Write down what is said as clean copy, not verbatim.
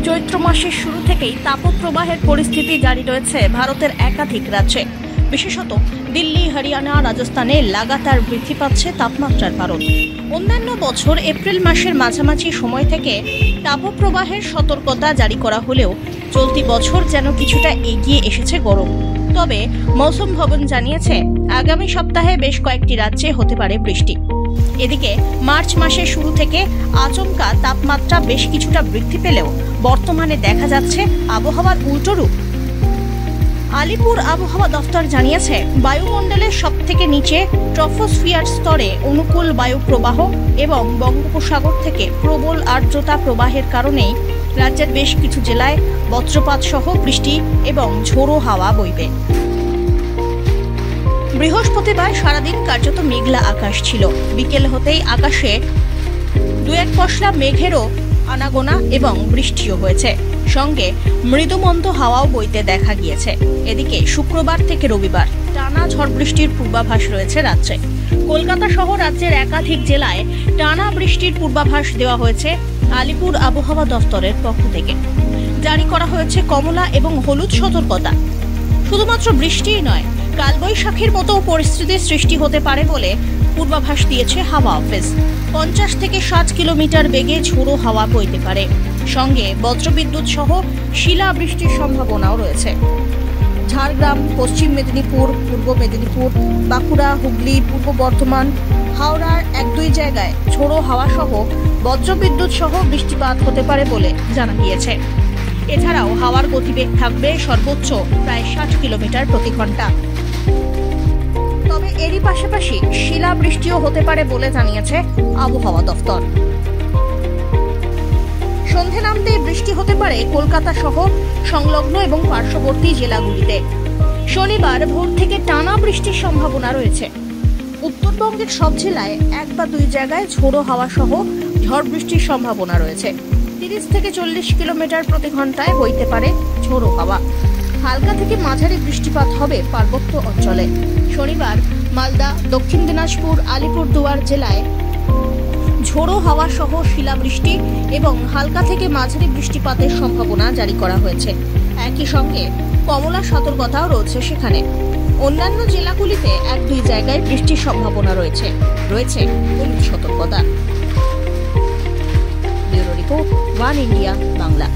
চৈত্র মাসের শুরু থেকেই তাপপ্রবাহের পরিস্থিতি জারি রয়েছে ভারতের একাধিক রাজ্যে। বিশেষত দিল্লি, হরিয়ানা, রাজস্থানে লাগাতার বৃদ্ধি পাচ্ছে তাপমাত্রার পারদ। অন্যান্য বছর এপ্রিল মাসের মাঝামাঝি সময় থেকে তাপপ্রবাহের সতর্কতা জারি করা হলেও চলতি বছর যেন কিছুটা এগিয়ে এসেছে গরম। তবে মৌসুম ভবন জানিয়েছে আগামী সপ্তাহে বেশ কয়েকটি রাজ্যে হতে পারে বৃষ্টি। এদিকে মার্চ মাসের শুরু থেকে আচমকা তাপমাত্রা বেশ কিছুটা বৃদ্ধি পেলেও বর্তমানে দেখা যাচ্ছে আবহাওয়ার উল্টো রূপ। আলিপুর আবহাওয়া দফতর জানিয়েছে বায়ুমণ্ডলের সবথেকে নিচে ট্রপোস্ফিয়ার স্তরে অনুকূল বায়ু প্রবাহ এবং বঙ্গোপসাগর থেকে প্রবল আর্দ্রতা প্রবাহের কারণেই রাজ্যের বেশ কিছু জেলায় বজ্রপাত সহ বৃষ্টি এবং ঝোড়ো হাওয়া বইবে। বৃহস্পতিবার সারাদিন কার্যত মেঘলা আকাশ ছিল। বিকেল হতেই আকাশে দু এক পশলা মেঘেরও আনাগোনা এবং বৃষ্টিও হয়েছে, সঙ্গে মৃদুমন্দ হাওয়াও বইতে দেখা গিয়েছে। এদিকে শুক্রবার থেকে রবিবার টানা ঝড় বৃষ্টির পূর্বাভাস রয়েছে রাজ্যে। কলকাতা সহ রাজ্যের একাধিক জেলায় টানা বৃষ্টির পূর্বাভাস দেওয়া হয়েছে আলিপুর আবহাওয়া দফতরের পক্ষ থেকে। জারি করা হয়েছে কমলা এবং হলুদ সতর্কতা। শুধুমাত্র বৃষ্টিই নয়, কালবৈশাখীর মতো পরিস্থিতির সৃষ্টি হতে পারে বলে পূর্বাভাস দিয়েছে হাওয়া অফিস। 50 থেকে 60 কিলোমিটার বেগে ঝোড়ো হাওয়া বইতে পারে, সঙ্গে বজ্রবিদ্যুৎ সহ শিলা বৃষ্টির সম্ভাবনাও রয়েছে। ঝাড়গ্রাম, পশ্চিম মেদিনীপুর, পূর্ব মেদিনীপুর, বাঁকুড়া, হুগলি, পূর্ব বর্ধমান, হাওড়ার 1-2 জায়গায় ঝোড়ো হাওয়া সহ বজ্রবিদ্যুৎ সহ বৃষ্টিপাত হতে পারে বলে জানা গিয়েছে। এছাড়াও হাওয়ার গতিবেগ থাকবে সর্বোচ্চ প্রায় 60 কিলোমিটার প্রতি ঘন্টা। তবে এরই পাশাপাশি শিলা বৃষ্টিও হতে পারে বলে জানিয়েছে আবহাওয়া দফতর। সন্ধে নামতে বৃষ্টি হতে পারে কলকাতা সহ সংলগ্ন এবং পার্শ্ববর্তী জেলাগুলিতে। শনিবার ভোর থেকে টানা বৃষ্টির সম্ভাবনা রয়েছে। উত্তরবঙ্গের সব জেলায় 1 বা 2 জায়গায় ঝোড়ো হাওয়া সহ ঝড় বৃষ্টির সম্ভাবনা রয়েছে। 30 থেকে 40 কিলোমিটার প্রতি ঘন্টায় বইতে পারে ঝোড়ো হাওয়া। হালকা থেকে মাঝারি বৃষ্টিপাত হবে পার্বত্য অঞ্চলে। শনিবার মালদা, দক্ষিণ দিনাজপুর, আলিপুরদুয়ার জেলায় ঝোড়ো হাওয়া সহ শিলাবৃষ্টি এবং হালকা থেকে মাঝারি বৃষ্টিপাতের সম্ভাবনা জারি করা হয়েছে। একই সঙ্গে কমলা সতর্কতাও রয়েছে সেখানে। অন্যান্য জেলাগুলিতে 1-2 জায়গায় বৃষ্টির সম্ভাবনা রয়েছে হলুদ সতর্কতা। Bureau report, one India Bangla.